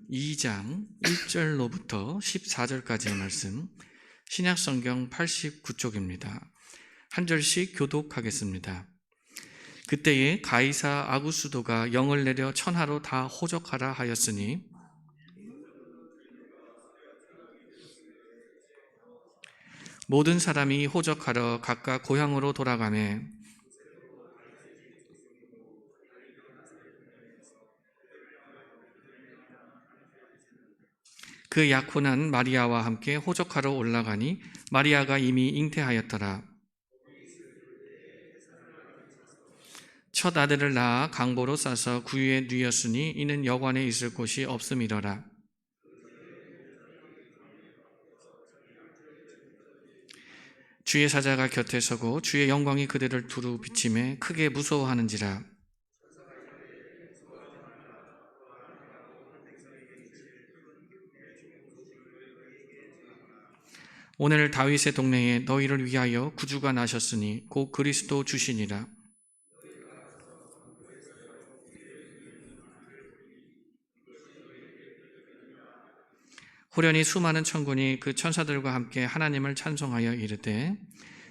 2장 1절로부터 14절까지의 말씀, 신약성경 89쪽입니다. 한 절씩 교독하겠습니다. 그때에 가이사 아구스도가 영을 내려 천하로 다 호적하라 하였으니 모든 사람이 호적하러 각각 고향으로 돌아가매 그 약혼한 마리아와 함께 호적하러 올라가니 마리아가 이미 잉태하였더라. 첫 아들을 낳아 강보로 싸서 구유에 뉘었으니 이는 여관에 있을 곳이 없음이러라. 주의 사자가 곁에 서고 주의 영광이 그들을 두루 비치매 크게 무서워하는지라. 오늘 다윗의 동네에 너희를 위하여 구주가 나셨으니 곧 그리스도 주시니라. 호련히 수많은 천군이 그 천사들과 함께 하나님을 찬송하여 이르되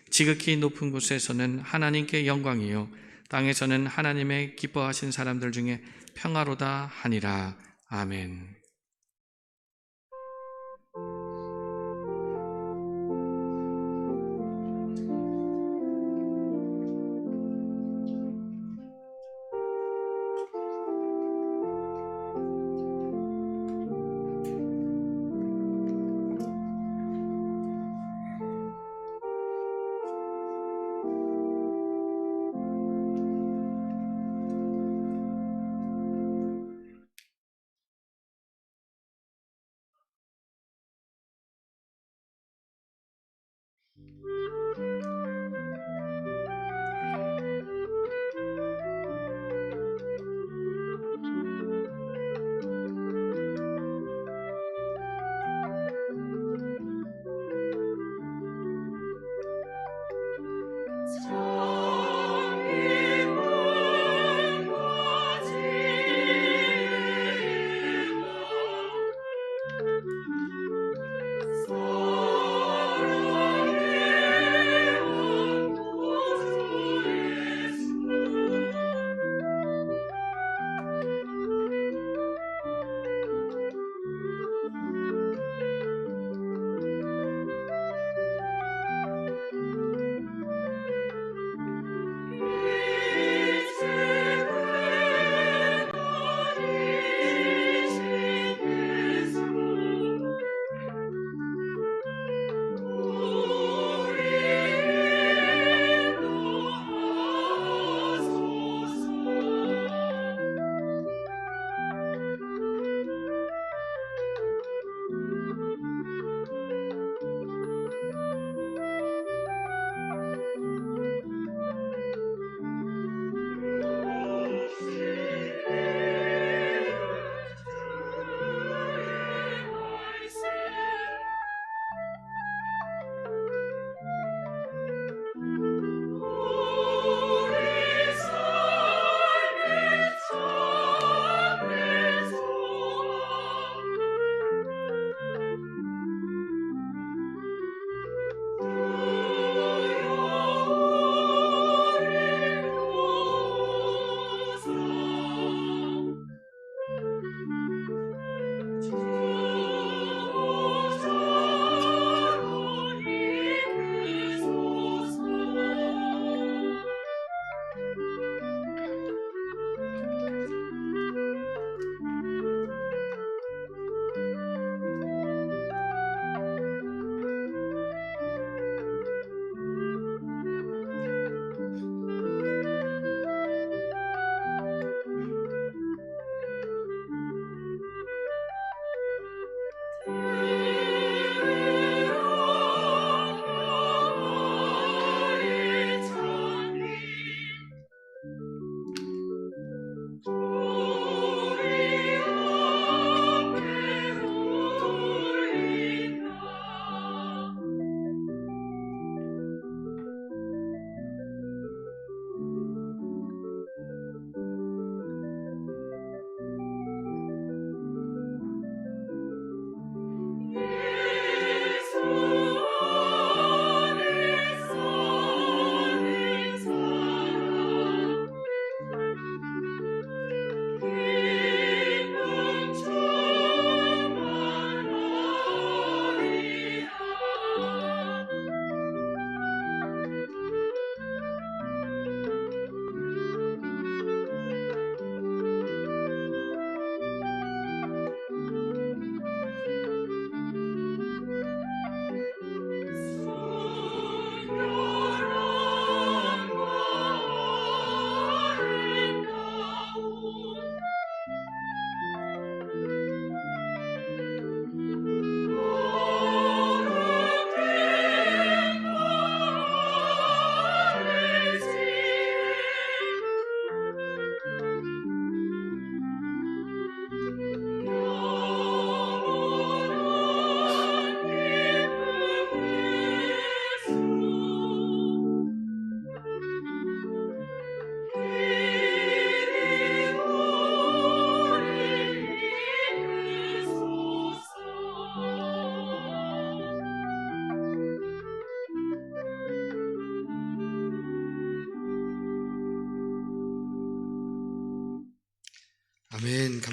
지극히 높은 곳에서는 하나님께 영광이요 땅에서는 하나님의 기뻐하신 사람들 중에 평화로다 하니라. 아멘.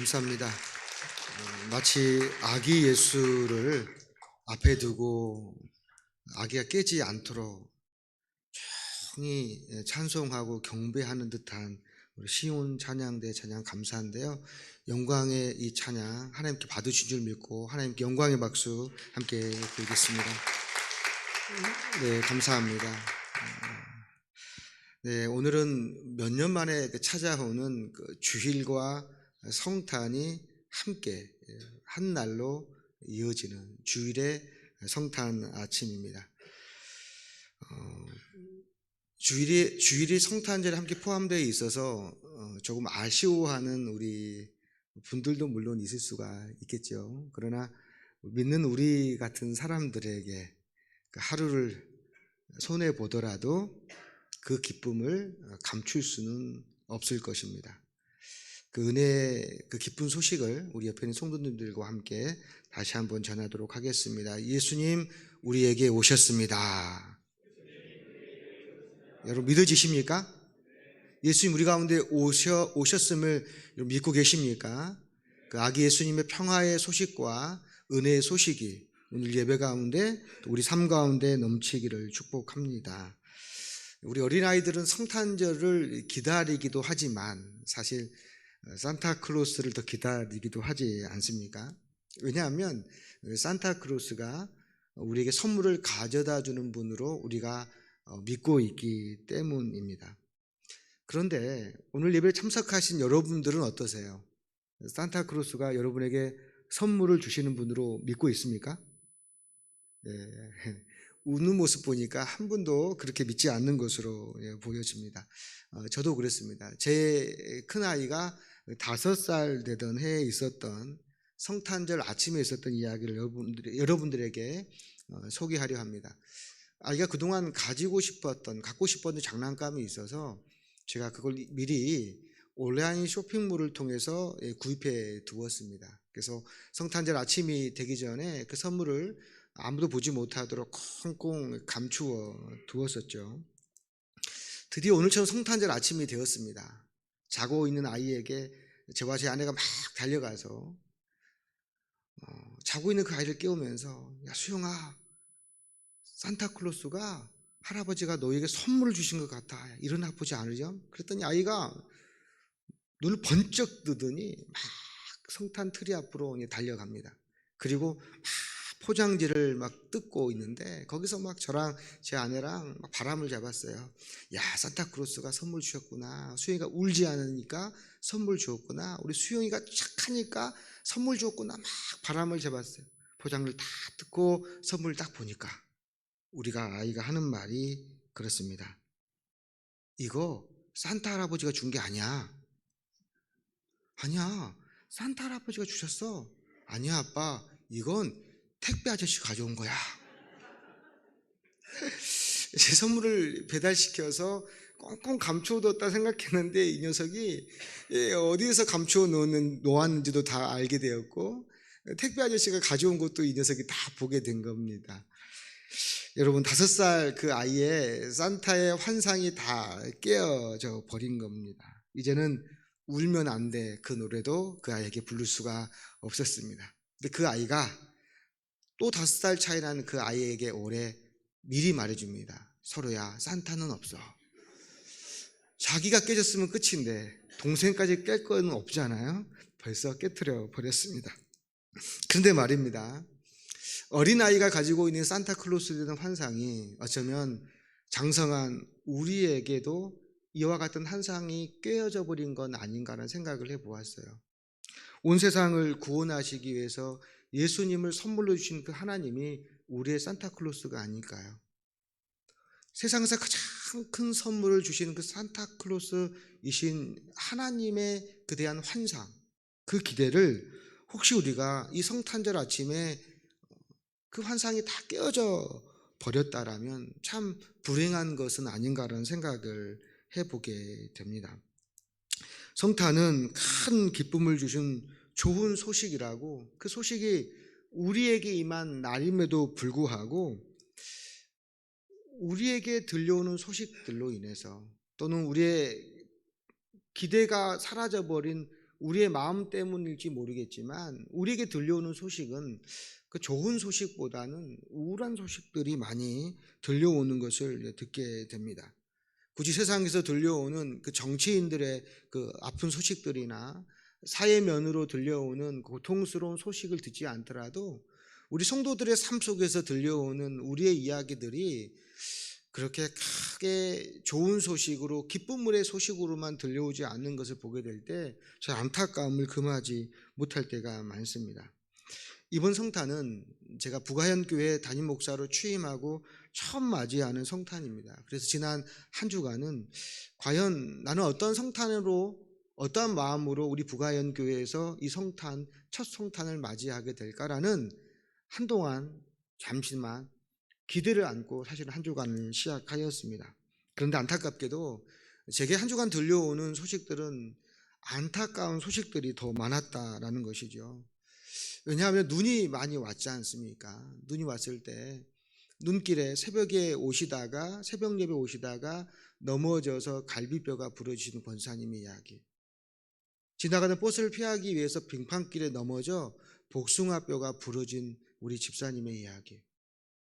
감사합니다. 마치 아기 예수를 앞에 두고 아기가 깨지 않도록 조용히 찬송하고 경배하는 듯한 우리 시온 찬양대 찬양 감사한데요. 영광의 이 찬양 하나님께 받으신 줄 믿고 하나님께 영광의 박수 함께 드리겠습니다. 네, 감사합니다. 네, 오늘은 몇 년 만에 찾아오는 그 주일과 성탄이 함께 한 날로 이어지는 주일의 성탄 아침입니다. 주일이 성탄절에 함께 포함되어 있어서 조금 아쉬워하는 우리 분들도 물론 있을 수가 있겠죠. 그러나 믿는 우리 같은 사람들에게 그 하루를 손해 보더라도 그 기쁨을 감출 수는 없을 것입니다. 그 은혜, 그 기쁜 소식을 우리 옆에 있는 성도님들과 함께 다시 한번 전하도록 하겠습니다. 예수님 우리에게 오셨습니다. 여러분 믿어지십니까? 예수님 우리 가운데 오셨음을 믿고 계십니까? 그 아기 예수님의 평화의 소식과 은혜의 소식이 오늘 예배 가운데 또 우리 삶 가운데 넘치기를 축복합니다. 우리 어린아이들은 성탄절을 기다리기도 하지만 사실 산타클로스를 더 기다리기도 하지 않습니까? 왜냐하면 산타클로스가 우리에게 선물을 가져다 주는 분으로 우리가 믿고 있기 때문입니다. 그런데 오늘 예배에 참석하신 여러분들은 어떠세요? 산타클로스가 여러분에게 선물을 주시는 분으로 믿고 있습니까? 네. 웃는 모습 보니까 한 분도 그렇게 믿지 않는 것으로 보여집니다. 저도 그랬습니다. 제 큰아이가 5살 되던 해에 있었던 성탄절 아침에 있었던 이야기를 여러분들에게 소개하려 합니다. 아이가 그동안 갖고 싶었던 장난감이 있어서 제가 그걸 미리 온라인 쇼핑몰을 통해서 구입해 두었습니다. 그래서 성탄절 아침이 되기 전에 그 선물을 아무도 보지 못하도록 꽁꽁 감추어 두었었죠. 드디어 오늘처럼 성탄절 아침이 되었습니다. 자고 있는 아이에게 저와 제 아내가 막 달려가서 자고 있는 그 아이를 깨우면서 야 수영아, 산타클로스가 할아버지가 너에게 선물을 주신 것 같아. 일어나 보지 않으렴? 그랬더니 아이가 눈을 번쩍 뜨더니 막 성탄 트리 앞으로 달려갑니다. 그리고 막 포장지를 막 뜯고 있는데 거기서 막 저랑 제 아내랑 막 바람을 잡았어요. 야, 산타클로스가 선물 주셨구나. 수영이가 울지 않으니까 선물 주었구나. 우리 수영이가 착하니까 선물 주었구나. 막 바람을 잡았어요. 포장을 다 뜯고 선물 딱 보니까 우리가 아이가 하는 말이 그렇습니다. 이거 산타 할아버지가 준 게 아니야. 아니야, 산타 할아버지가 주셨어. 아니야 아빠, 이건 택배 아저씨 가져온 거야. 제 선물을 배달시켜서 꽁꽁 감춰뒀다 생각했는데 이 녀석이 어디에서 감춰 놓았는지도 다 알게 되었고 택배 아저씨가 가져온 것도 이 녀석이 다 보게 된 겁니다. 여러분 5살 그 아이의 산타의 환상이 다 깨어져 버린 겁니다. 이제는 울면 안 돼. 그 노래도 그 아이에게 부를 수가 없었습니다. 근데 그 아이가 또 5살 차이 나는 그 아이에게 올해 미리 말해줍니다. 서로야, 산타는 없어. 자기가 깨졌으면 끝인데 동생까지 깰 건 없잖아요. 벌써 깨트려 버렸습니다. 그런데 말입니다, 어린아이가 가지고 있는 산타클로스에 대한 환상이 어쩌면 장성한 우리에게도 이와 같은 환상이 깨어져 버린 건 아닌가라는 생각을 해보았어요. 온 세상을 구원하시기 위해서 예수님을 선물로 주신 그 하나님이 우리의 산타클로스가 아닐까요? 세상에서 가장 큰 선물을 주신 그 산타클로스이신 하나님의 그 대한 환상, 그 기대를 혹시 우리가 이 성탄절 아침에 그 환상이 다 깨어져 버렸다라면 참 불행한 것은 아닌가라는 생각을 해보게 됩니다. 성탄은 큰 기쁨을 주신 좋은 소식이라고, 그 소식이 우리에게 임한 날임에도 불구하고 우리에게 들려오는 소식들로 인해서 또는 우리의 기대가 사라져버린 우리의 마음 때문일지 모르겠지만 우리에게 들려오는 소식은 그 좋은 소식보다는 우울한 소식들이 많이 들려오는 것을 듣게 됩니다. 굳이 세상에서 들려오는 그 정치인들의 그 아픈 소식들이나 사회면으로 들려오는 고통스러운 소식을 듣지 않더라도 우리 성도들의 삶 속에서 들려오는 우리의 이야기들이 그렇게 크게 좋은 소식으로 기쁨의 소식으로만 들려오지 않는 것을 보게 될 때 저 안타까움을 금하지 못할 때가 많습니다. 이번 성탄은 제가 부가현 교회 담임 목사로 취임하고 처음 맞이하는 성탄입니다. 그래서 지난 한 주간은 과연 나는 어떤 성탄으로 어떠한 마음으로 우리 부가현 교회에서 이 성탄 첫 성탄을 맞이하게 될까라는 한동안 잠시만 기대를 안고 사실 한 주간을 시작하였습니다. 그런데 안타깝게도 제게 한 주간 들려오는 소식들은 안타까운 소식들이 더 많았다라는 것이죠. 왜냐하면 눈이 많이 왔지 않습니까? 눈이 왔을 때 눈길에 새벽 예배 오시다가 넘어져서 갈비뼈가 부러지는 권사님의 이야기, 지나가는 버스를 피하기 위해서 빙판길에 넘어져 복숭아뼈가 부러진 우리 집사님의 이야기,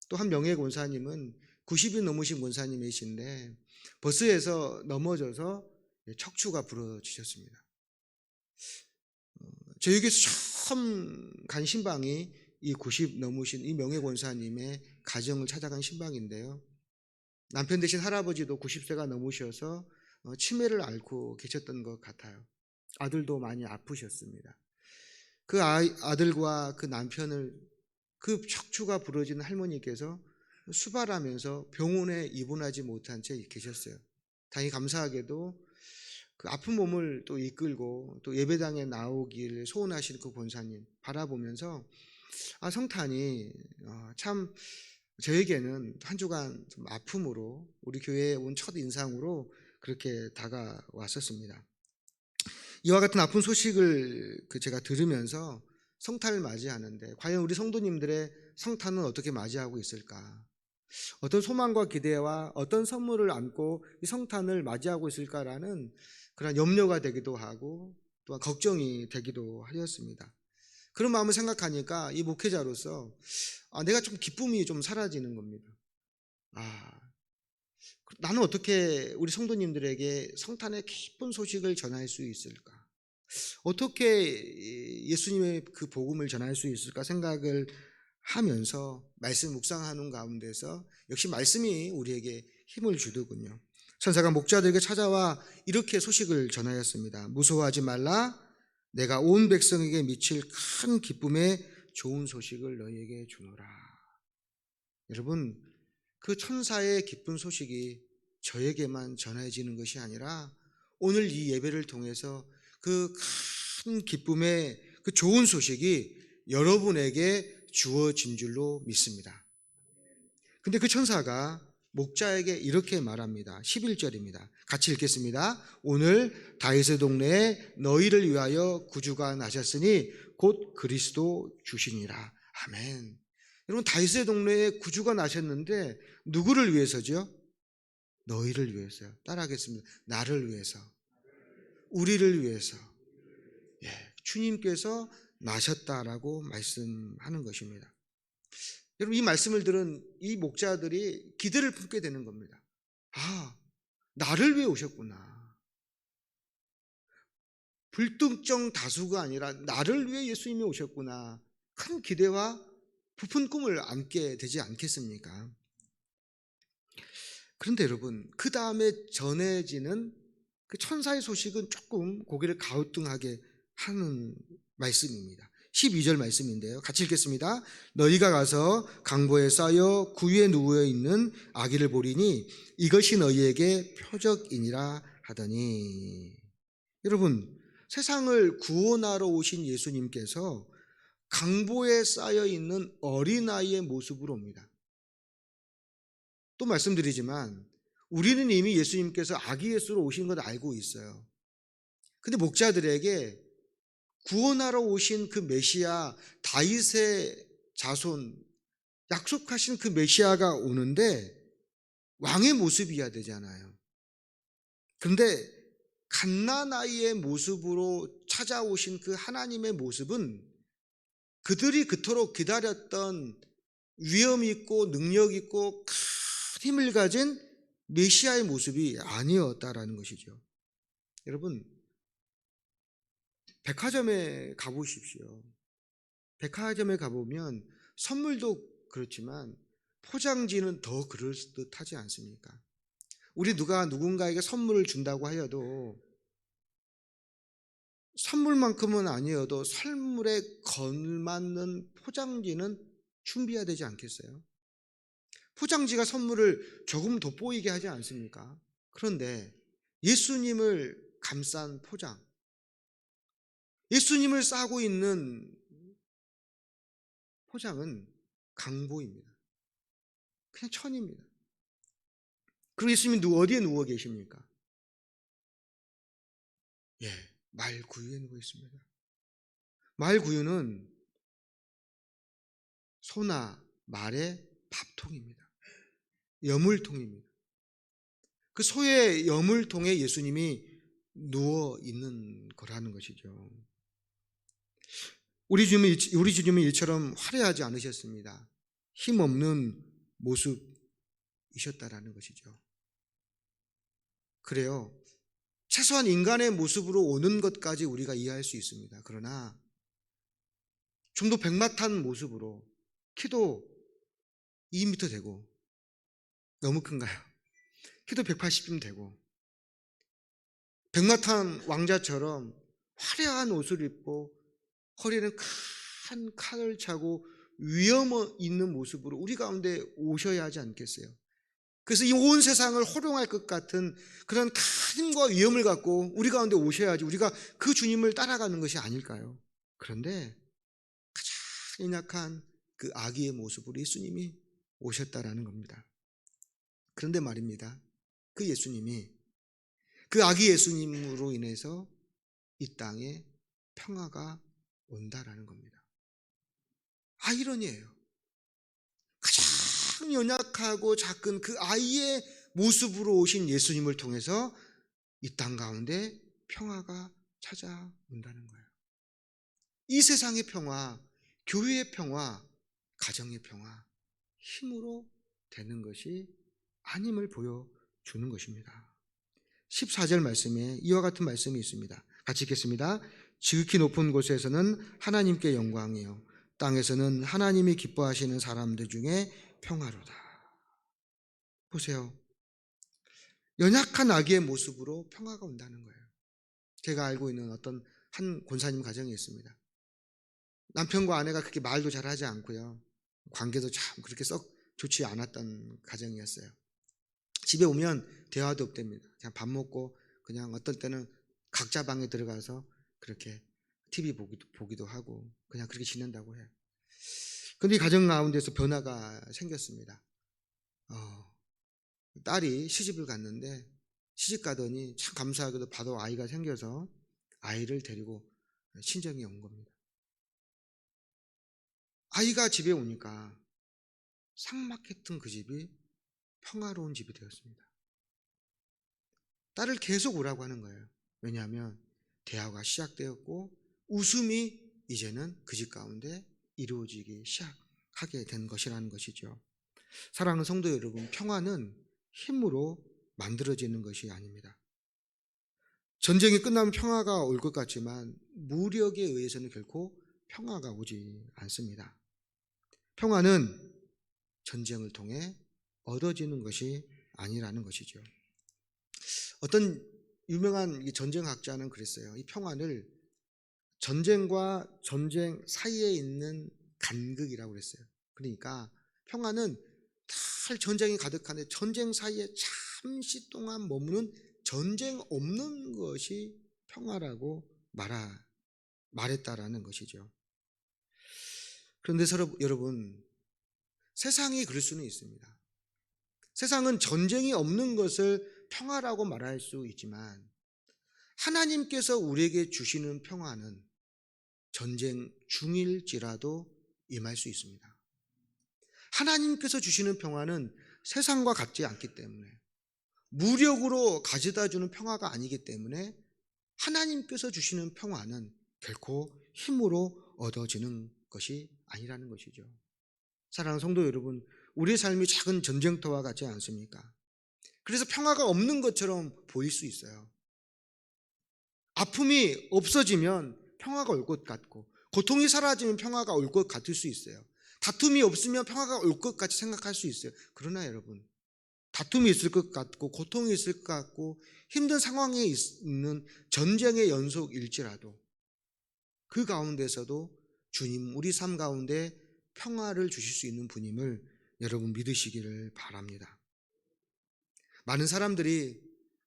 또 한 명예 권사님은 90이 넘으신 권사님이신데 버스에서 넘어져서 척추가 부러지셨습니다. 저에게서 처음 간 신방이 이 90 넘으신 이 명예 권사님의 가정을 찾아간 신방인데요. 남편 되신 할아버지도 90세가 넘으셔서 치매를 앓고 계셨던 것 같아요. 아들도 많이 아프셨습니다. 그 아들과 그 남편을 그 척추가 부러진 할머니께서 수발하면서 병원에 입원하지 못한 채 계셨어요. 다행히 감사하게도 그 아픈 몸을 또 이끌고 또 예배당에 나오길 소원하신 그 권사님 바라보면서 성탄이 참 저에게는 한 주간 좀 아픔으로 우리 교회에 온 첫 인상으로 그렇게 다가왔었습니다. 이와 같은 아픈 소식을 제가 들으면서 성탄을 맞이하는데 과연 우리 성도님들의 성탄은 어떻게 맞이하고 있을까? 어떤 소망과 기대와 어떤 선물을 안고 이 성탄을 맞이하고 있을까라는 그런 염려가 되기도 하고 또한 걱정이 되기도 하였습니다. 그런 마음을 생각하니까 이 목회자로서 내가 좀 기쁨이 좀 사라지는 겁니다. 나는 어떻게 우리 성도님들에게 성탄의 기쁜 소식을 전할 수 있을까? 어떻게 예수님의 그 복음을 전할 수 있을까 생각을 하면서 말씀 묵상하는 가운데서 역시 말씀이 우리에게 힘을 주더군요. 천사가 목자들에게 찾아와 이렇게 소식을 전하였습니다. 무서워하지 말라. 내가 온 백성에게 미칠 큰 기쁨의 좋은 소식을 너희에게 주노라. 여러분, 그 천사의 기쁜 소식이 저에게만 전해지는 것이 아니라 오늘 이 예배를 통해서 그 큰 기쁨의 그 좋은 소식이 여러분에게 주어진 줄로 믿습니다. 근데 그 천사가 목자에게 이렇게 말합니다. 11절입니다. 같이 읽겠습니다. 오늘 다윗의 동네에 너희를 위하여 구주가 나셨으니 곧 그리스도 주시니라. 아멘. 여러분, 다윗의 동네에 구주가 나셨는데 누구를 위해서죠? 너희를 위해서요. 따라하겠습니다. 나를 위해서, 우리를 위해서. 주님께서 나셨다라고 말씀하는 것입니다. 여러분, 이 말씀을 들은 이 목자들이 기대를 품게 되는 겁니다. 나를 위해 오셨구나. 불특정 다수가 아니라 나를 위해 예수님이 오셨구나. 큰 기대와 부푼 꿈을 안게 되지 않겠습니까? 그런데 여러분, 그 다음에 전해지는 그 천사의 소식은 조금 고개를 갸우뚱하게 하는 말씀입니다. 12절 말씀인데요. 같이 읽겠습니다. 너희가 가서 강보에 쌓여 구유에 누워 있는 아기를 보리니 이것이 너희에게 표적이니라 하더니. 여러분, 세상을 구원하러 오신 예수님께서 강보에 쌓여 있는 어린아이의 모습으로 옵니다. 또 말씀드리지만 우리는 이미 예수님께서 아기 예수로 오신 걸 알고 있어요. 근데 목자들에게 구원하러 오신 그 메시아, 다윗의 자손, 약속하신 그 메시아가 오는데 왕의 모습이어야 되잖아요. 그런데 갓난아이의 모습으로 찾아오신 그 하나님의 모습은 그들이 그토록 기다렸던 위엄 있고 능력 있고 큰 힘을 가진 메시아의 모습이 아니었다라는 것이죠. 여러분, 백화점에 가보십시오. 백화점에 가보면 선물도 그렇지만 포장지는 더 그럴듯하지 않습니까? 우리 누가 누군가에게 선물을 준다고 하여도 선물만큼은 아니어도 선물에 걸맞는 포장지는 준비해야 되지 않겠어요? 포장지가 선물을 조금 돋보이게 하지 않습니까? 그런데 예수님을 감싼 포장, 예수님을 싸고 있는 포장은 강보입니다. 그냥 천입니다. 그리고 예수님이 어디에 누워 계십니까? 말구유에 누워 있습니다. 말구유는 소나 말의 밥통입니다. 여물통입니다. 그 소의 여물통에 예수님이 누워 있는 거라는 것이죠. 우리 주님은 이처럼 화려하지 않으셨습니다. 힘없는 모습이셨다라는 것이죠. 그래요. 최소한 인간의 모습으로 오는 것까지 우리가 이해할 수 있습니다. 그러나 좀 더 백마탄 모습으로 키도 2m 되고, 너무 큰가요? 키도 180쯤 되고 백마탄 왕자처럼 화려한 옷을 입고 허리에는 큰 칼을 차고 위험 있는 모습으로 우리 가운데 오셔야 하지 않겠어요? 그래서 이 온 세상을 호령할 것 같은 그런 큰 힘과 위엄을 갖고 우리 가운데 오셔야지 우리가 그 주님을 따라가는 것이 아닐까요? 그런데 가장 연약한 그 아기의 모습으로 예수님이 오셨다라는 겁니다. 그런데 말입니다. 그 예수님이, 그 아기 예수님으로 인해서 이 땅에 평화가 온다라는 겁니다. 아이러니예요. 가장 연약하고 작은 그 아이의 모습으로 오신 예수님을 통해서 이 땅 가운데 평화가 찾아온다는 거예요. 이 세상의 평화, 교회의 평화, 가정의 평화, 힘으로 되는 것이 아님을 보여주는 것입니다. 14절 말씀에 이와 같은 말씀이 있습니다. 같이 읽겠습니다. 지극히 높은 곳에서는 하나님께 영광이요 땅에서는 하나님이 기뻐하시는 사람들 중에 평화로다. 보세요. 연약한 아기의 모습으로 평화가 온다는 거예요. 제가 알고 있는 어떤 한 권사님 가정이 있습니다. 남편과 아내가 그렇게 말도 잘하지 않고요, 관계도 참 그렇게 썩 좋지 않았던 가정이었어요. 집에 오면 대화도 없답니다. 그냥 밥 먹고 그냥 어떨 때는 각자 방에 들어가서 그렇게 TV 보기도 하고 그냥 그렇게 지낸다고 해요. 그런데 이 가정 가운데서 변화가 생겼습니다. 딸이 시집을 갔는데 시집 가더니 참 감사하게도 바로 아이가 생겨서 아이를 데리고 친정에 온 겁니다. 아이가 집에 오니까 삭막했던 그 집이 평화로운 집이 되었습니다. 딸을 계속 오라고 하는 거예요. 왜냐하면 대화가 시작되었고 웃음이 이제는 그 집 가운데 이루어지기 시작하게 된 것이라는 것이죠. 사랑하는 성도 여러분, 평화는 힘으로 만들어지는 것이 아닙니다. 전쟁이 끝나면 평화가 올 것 같지만 무력에 의해서는 결코 평화가 오지 않습니다. 평화는 전쟁을 통해 얻어지는 것이 아니라는 것이죠. 어떤 유명한 전쟁학자는 그랬어요. 이 평화를 전쟁과 전쟁 사이에 있는 간극이라고 그랬어요. 그러니까 평화는 다 전쟁이 가득한데 전쟁 사이에 잠시 동안 머무는 전쟁 없는 것이 평화라고 말했다라는 것이죠. 그런데 여러분, 세상이 그럴 수는 있습니다. 세상은 전쟁이 없는 것을 평화라고 말할 수 있지만 하나님께서 우리에게 주시는 평화는 전쟁 중일지라도 임할 수 있습니다. 하나님께서 주시는 평화는 세상과 같지 않기 때문에, 무력으로 가져다 주는 평화가 아니기 때문에 하나님께서 주시는 평화는 결코 힘으로 얻어지는 것이 아니라는 것이죠. 사랑하는 성도 여러분, 우리의 삶이 작은 전쟁터와 같지 않습니까? 그래서 평화가 없는 것처럼 보일 수 있어요. 아픔이 없어지면 평화가 올 것 같고, 고통이 사라지면 평화가 올 것 같을 수 있어요. 다툼이 없으면 평화가 올 것 같이 생각할 수 있어요. 그러나 여러분, 다툼이 있을 것 같고 고통이 있을 것 같고 힘든 상황에 있는 전쟁의 연속일지라도 그 가운데서도 주님 우리 삶 가운데 평화를 주실 수 있는 분임을 여러분 믿으시기를 바랍니다. 많은 사람들이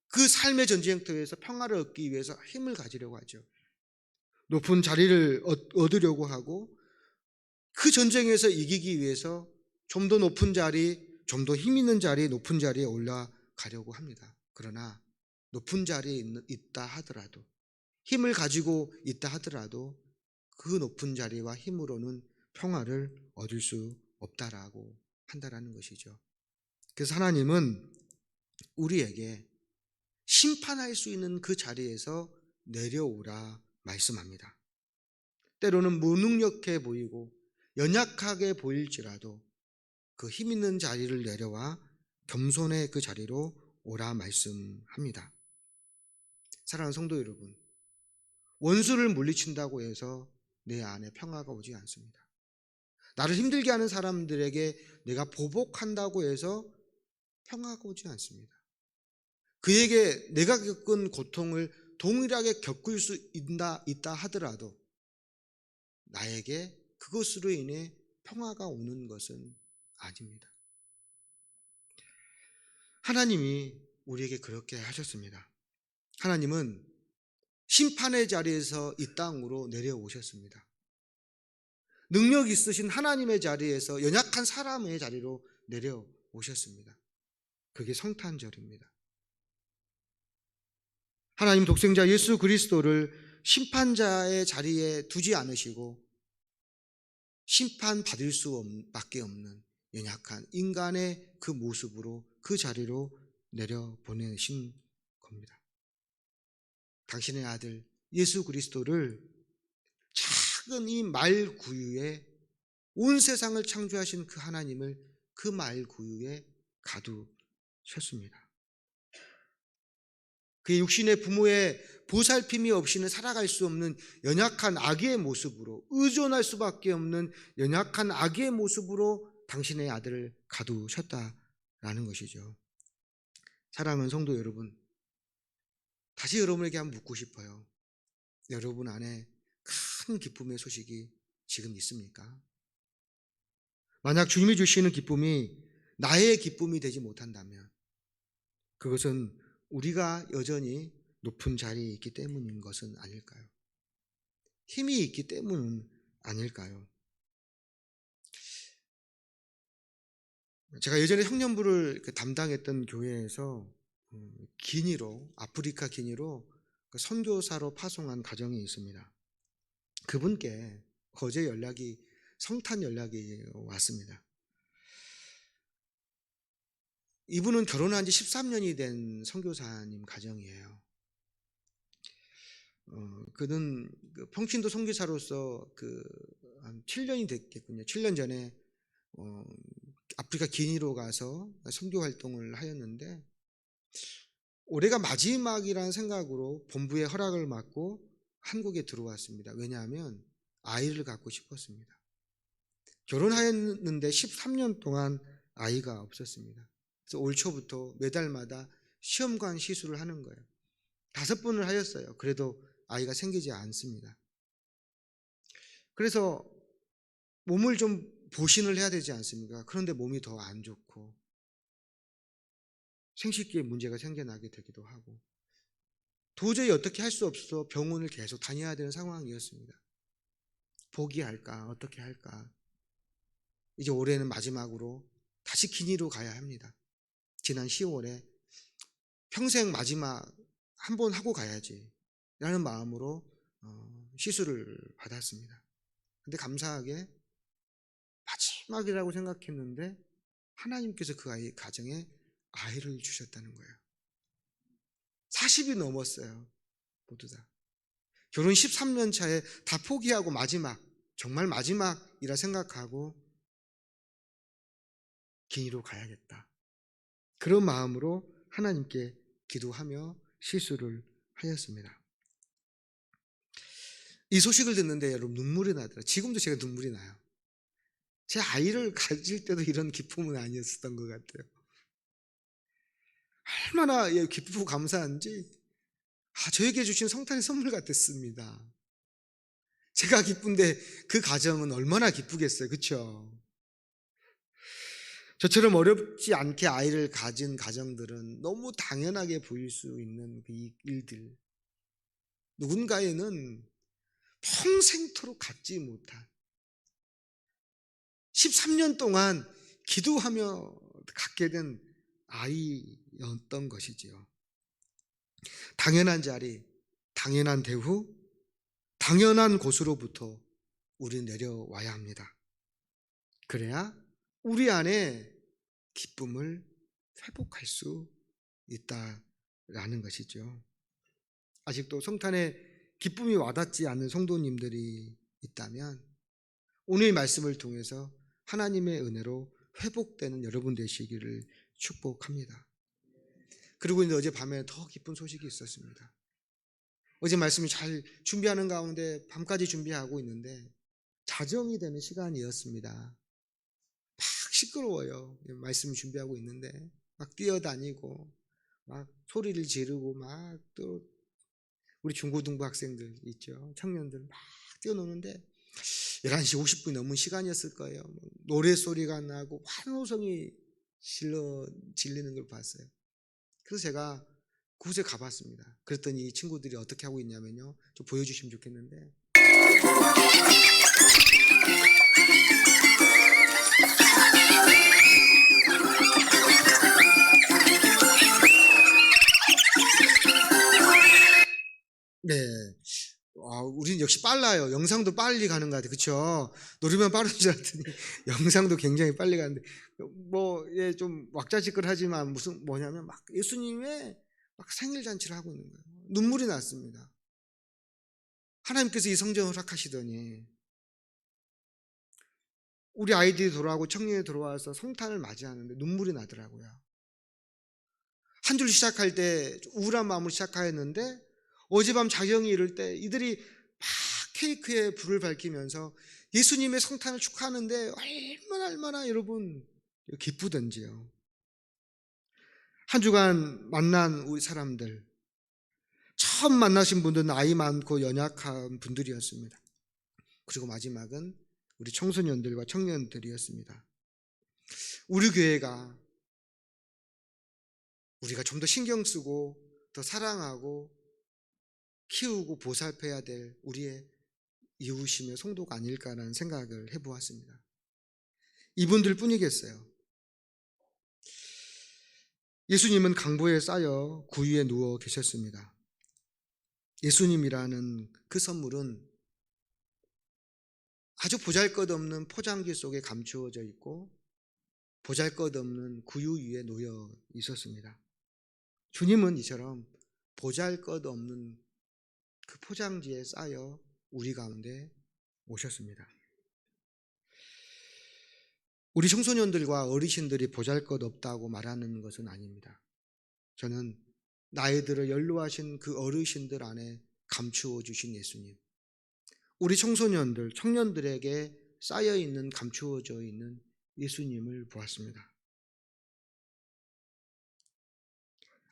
그 삶의 전쟁터에서 평화를 얻기 위해서 힘을 가지려고 하죠. 높은 자리를 얻으려고 하고 그 전쟁에서 이기기 위해서 좀 더 높은 자리, 좀 더 힘 있는 자리, 높은 자리에 올라가려고 합니다. 그러나 높은 자리에 있다 하더라도, 힘을 가지고 있다 하더라도 그 높은 자리와 힘으로는 평화를 얻을 수 없다라고 한다라는 것이죠. 그래서 하나님은 우리에게 심판할 수 있는 그 자리에서 내려오라 말씀합니다. 때로는 무능력해 보이고 연약하게 보일지라도 그 힘 있는 자리를 내려와 겸손의 그 자리로 오라 말씀합니다. 사랑하는 성도 여러분, 원수를 물리친다고 해서 내 안에 평화가 오지 않습니다. 나를 힘들게 하는 사람들에게 내가 보복한다고 해서 평화가 오지 않습니다. 그에게 내가 겪은 고통을 동일하게 겪을 수 있다 하더라도 나에게 그것으로 인해 평화가 오는 것은 아닙니다. 하나님이 우리에게 그렇게 하셨습니다. 하나님은 심판의 자리에서 이 땅으로 내려오셨습니다. 능력 있으신 하나님의 자리에서 연약한 사람의 자리로 내려오셨습니다. 그게 성탄절입니다. 하나님 독생자 예수 그리스도를 심판자의 자리에 두지 않으시고 심판받을 수밖에 없는 연약한 인간의 그 모습으로 그 자리로 내려보내신 겁니다. 당신의 아들 예수 그리스도를 작은 이 말구유에 온 세상을 창조하신 그 하나님을 그 말구유에 가두셨습니다. 그의 육신의 부모의 보살핌이 없이는 살아갈 수 없는 연약한 아기의 모습으로 의존할 수밖에 없는 연약한 아기의 모습으로 당신의 아들을 가두셨다라는 것이죠. 사랑하는 성도 여러분, 다시 여러분에게 한번 묻고 싶어요. 여러분 안에 큰 기쁨의 소식이 지금 있습니까? 만약 주님이 주시는 기쁨이 나의 기쁨이 되지 못한다면 그것은 우리가 여전히 높은 자리에 있기 때문인 것은 아닐까요? 힘이 있기 때문은 아닐까요? 제가 예전에 청년부를 담당했던 교회에서 기니로, 아프리카 기니로 선교사로 파송한 가정이 있습니다. 그분께 어제 성탄 연락이 왔습니다. 이분은 결혼한 지 13년이 된 선교사님 가정이에요. 그는 평신도 선교사로서 한 7년이 됐겠군요. 7년 전에 아프리카 기니로 가서 선교 활동을 하였는데 올해가 마지막이라는 생각으로 본부의 허락을 받고 한국에 들어왔습니다. 왜냐하면 아이를 갖고 싶었습니다. 결혼하였는데 13년 동안 아이가 없었습니다. 그래서 올 초부터 매달마다 시험관 시술을 하는 거예요. 5번을 하였어요. 그래도 아이가 생기지 않습니다. 그래서 몸을 좀 보신을 해야 되지 않습니까? 그런데 몸이 더 안 좋고 생식기에 문제가 생겨나게 되기도 하고 도저히 어떻게 할 수 없어 병원을 계속 다녀야 되는 상황이었습니다. 포기할까? 어떻게 할까? 이제 올해는 마지막으로 다시 기니로 가야 합니다. 지난 10월에 평생 마지막 한 번 하고 가야지 라는 마음으로 시술을 받았습니다. 근데 감사하게 마지막이라고 생각했는데 하나님께서 그 가정에 아이를 주셨다는 거예요. 40이 넘었어요. 모두 다. 결혼 13년 차에 다 포기하고 마지막, 정말 마지막이라 생각하고 기니로 가야겠다. 그런 마음으로 하나님께 기도하며 시술을 하였습니다. 이 소식을 듣는데 여러분 눈물이 나더라고요. 지금도 제가 눈물이 나요. 제 아이를 가질 때도 이런 기쁨은 아니었던 것 같아요. 얼마나 기쁘고 감사한지 저에게 주신 성탄의 선물 같았습니다. 제가 기쁜데 그 가정은 얼마나 기쁘겠어요. 그렇죠? 저처럼 어렵지 않게 아이를 가진 가정들은 너무 당연하게 보일 수 있는 그 일들, 누군가에는 평생토록 갖지 못한 13년 동안 기도하며 갖게 된 아이였던 것이지요. 당연한 자리, 당연한 대우, 당연한 곳으로부터 우리 내려와야 합니다. 그래야 우리 안에 기쁨을 회복할 수 있다라는 것이죠. 아직도 성탄에 기쁨이 와닿지 않는 성도님들이 있다면 오늘 말씀을 통해서 하나님의 은혜로 회복되는 여러분 되시기를 축복합니다. 그리고 이제 어젯밤에 더 기쁜 소식이 있었습니다. 어제 말씀을 잘 준비하는 가운데 밤까지 준비하고 있는데 자정이 되는 시간이었습니다. 막 시끄러워요. 말씀 준비하고 있는데 막 뛰어다니고 막 소리를 지르고 막 또 우리 중고등부 학생들 있죠. 청년들 막 뛰어노는데 11시 50분이 넘은 시간이었을 거예요. 노래소리가 나고 환호성이 질리는 걸 봤어요. 그래서 제가 그곳에 가봤습니다. 그랬더니 이 친구들이 어떻게 하고 있냐면요. 좀 보여주시면 좋겠는데. 네. 우리는 역시 빨라요. 영상도 빨리 가는 것 같아요. 그렇죠? 노래만 빠른 줄 알았더니 영상도 굉장히 빨리 가는데 좀 왁자지껄하지만 뭐냐면 막 예수님의 막 생일 잔치를 하고 있는 거예요. 눈물이 났습니다. 하나님께서 이 성전을 허락하시더니 우리 아이들이 돌아오고 청년이 들어와서 성탄을 맞이하는데 눈물이 나더라고요. 한 줄 시작할 때 우울한 마음으로 시작하였는데 어젯밤 자정이 이를 때 이들이 막 케이크에 불을 밝히면서 예수님의 성탄을 축하하는데 얼마나 여러분 기쁘던지요. 한 주간 만난 우리 사람들, 처음 만나신 분들은 나이 많고 연약한 분들이었습니다. 그리고 마지막은 우리 청소년들과 청년들이었습니다. 우리 교회가 우리가 좀 더 신경 쓰고 더 사랑하고 키우고 보살펴야 될 우리의 이웃이며 성도가 아닐까라는 생각을 해보았습니다. 이분들 뿐이겠어요. 예수님은 강보에 쌓여 구유에 누워 계셨습니다. 예수님이라는 그 선물은 아주 보잘것없는 포장지 속에 감추어져 있고 보잘것없는 구유 위에 놓여 있었습니다. 주님은 이처럼 보잘것없는 그 포장지에 쌓여 우리 가운데 오셨습니다. 우리 청소년들과 어르신들이 보잘것없다고 말하는 것은 아닙니다. 저는 나이들을 연로하신 그 어르신들 안에 감추어 주신 예수님, 우리 청소년들, 청년들에게 쌓여있는 감추어져 있는 예수님을 보았습니다.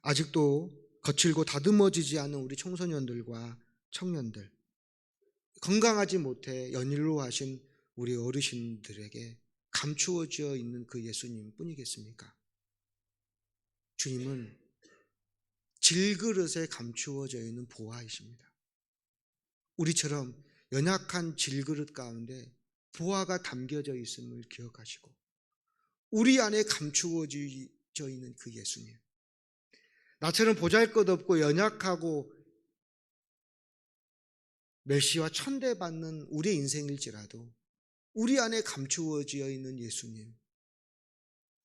아직도 거칠고 다듬어지지 않은 우리 청소년들과 청년들, 건강하지 못해 연일로 하신 우리 어르신들에게 감추어져 있는 그 예수님 뿐이겠습니까? 주님은 질그릇에 감추어져 있는 보화이십니다. 우리처럼 연약한 질그릇 가운데 보화가 담겨져 있음을 기억하시고 우리 안에 감추어져 있는 그 예수님, 나처럼 보잘것없고 연약하고 멸시와 천대받는 우리의 인생일지라도 우리 안에 감추어져 있는 예수님,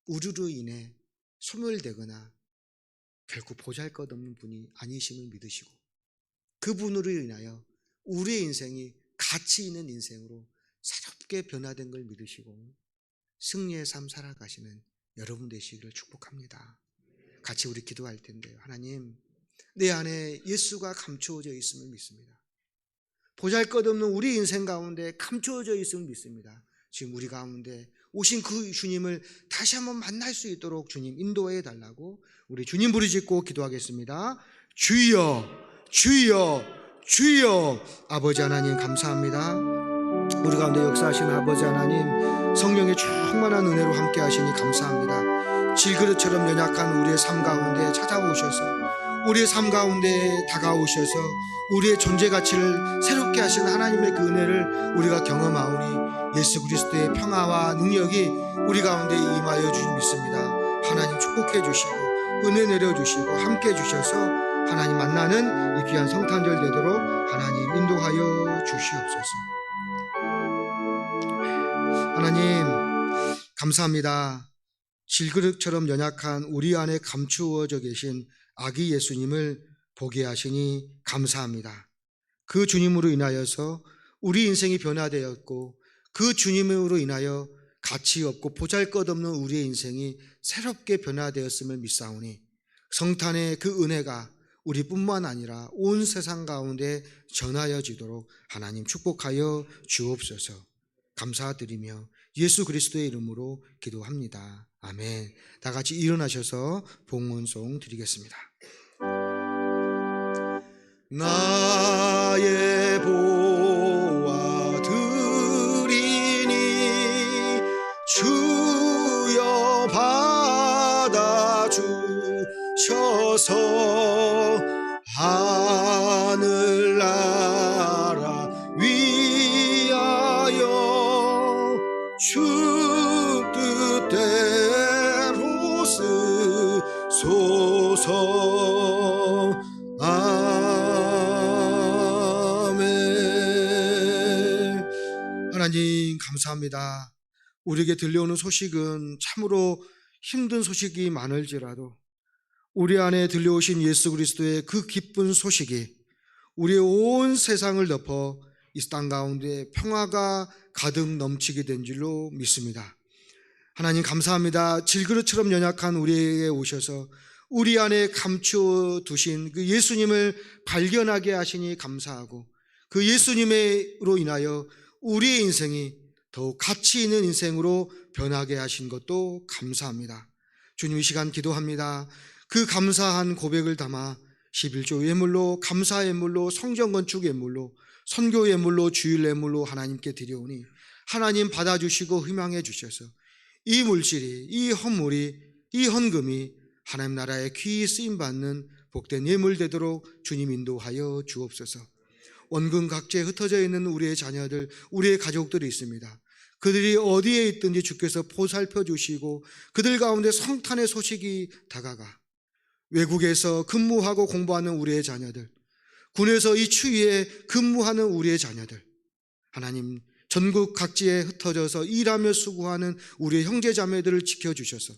우리로 인해 소멸되거나 결코 보잘것없는 분이 아니심을 믿으시고 그분으로 인하여 우리의 인생이 가치 있는 인생으로 새롭게 변화된 걸 믿으시고 승리의 삶 살아가시는 여러분 되시기를 축복합니다. 같이 우리 기도할 텐데요. 하나님, 내 안에 예수가 감추어져 있음을 믿습니다. 보잘것없는 우리 인생 가운데 감추어져 있음을 믿습니다. 지금 우리 가운데 오신 그 주님을 다시 한번 만날 수 있도록 주님 인도해 달라고 우리 주님 부르짖고 기도하겠습니다. 주여, 주여, 주여. 아버지 하나님 감사합니다. 우리 가운데 역사하시는 아버지 하나님, 성령의 충만한 은혜로 함께 하시니 감사합니다. 질그릇처럼 연약한 우리의 삶 가운데 찾아오셔서 우리의 삶 가운데 다가오셔서 우리의 존재 가치를 새롭게 하시는 하나님의 그 은혜를 우리가 경험하오니 예수 그리스도의 평화와 능력이 우리 가운데 임하여 주님 믿습니다. 하나님 축복해 주시고 은혜 내려주시고 함께 해주셔서 하나님 만나는 이 귀한 성탄절 되도록 하나님 인도하여 주시옵소서. 하나님 감사합니다. 질그릇처럼 연약한 우리 안에 감추어져 계신 아기 예수님을 보게 하시니 감사합니다. 그 주님으로 인하여서 우리 인생이 변화되었고 그 주님으로 인하여 가치 없고 보잘것없는 우리의 인생이 새롭게 변화되었음을 믿사오니 성탄의 그 은혜가 우리뿐만 아니라 온 세상 가운데 전하여지도록 하나님 축복하여 주옵소서. 감사드리며 예수 그리스도의 이름으로 기도합니다. 아멘. 다 같이 일어나셔서 봉헌송 드리겠습니다. 나의 보화 드리니 주여 받아주셔서 하늘나라 위하여 주 뜻대로 쓰소서. 아멘. 하나님 감사합니다. 우리에게 들려오는 소식은 참으로 힘든 소식이 많을지라도 우리 안에 들려오신 예수 그리스도의 그 기쁜 소식이 우리의 온 세상을 덮어 이 땅 가운데 평화가 가득 넘치게 된 줄로 믿습니다. 하나님 감사합니다. 질그릇처럼 연약한 우리에게 오셔서 우리 안에 감추어 두신 그 예수님을 발견하게 하시니 감사하고 그 예수님으로 인하여 우리의 인생이 더욱 가치 있는 인생으로 변하게 하신 것도 감사합니다. 주님 이 시간 기도합니다. 그 감사한 고백을 담아 11조 예물로, 감사 예물로, 성전 건축 예물로, 선교 예물로, 주일 예물로 하나님께 드려오니 하나님 받아주시고 희망해 주셔서 이 물질이, 이 헌물이, 이 헌금이 하나님 나라에 귀히 쓰임받는 복된 예물 되도록 주님 인도하여 주옵소서. 원근 각지에 흩어져 있는 우리의 자녀들, 우리의 가족들이 있습니다. 그들이 어디에 있든지 주께서 보살펴 주시고 그들 가운데 성탄의 소식이 다가가 외국에서 근무하고 공부하는 우리의 자녀들, 군에서 이 추위에 근무하는 우리의 자녀들, 하나님 전국 각지에 흩어져서 일하며 수고하는 우리의 형제 자매들을 지켜주셔서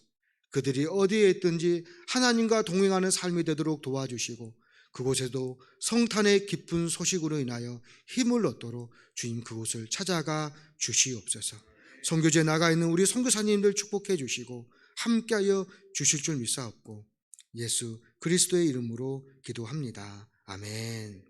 그들이 어디에 있든지 하나님과 동행하는 삶이 되도록 도와주시고 그곳에도 성탄의 기쁜 소식으로 인하여 힘을 얻도록 주님 그곳을 찾아가 주시옵소서. 선교지에 나가 있는 우리 선교사님들 축복해 주시고 함께하여 주실 줄 믿사옵고 예수 그리스도의 이름으로 기도합니다. 아멘.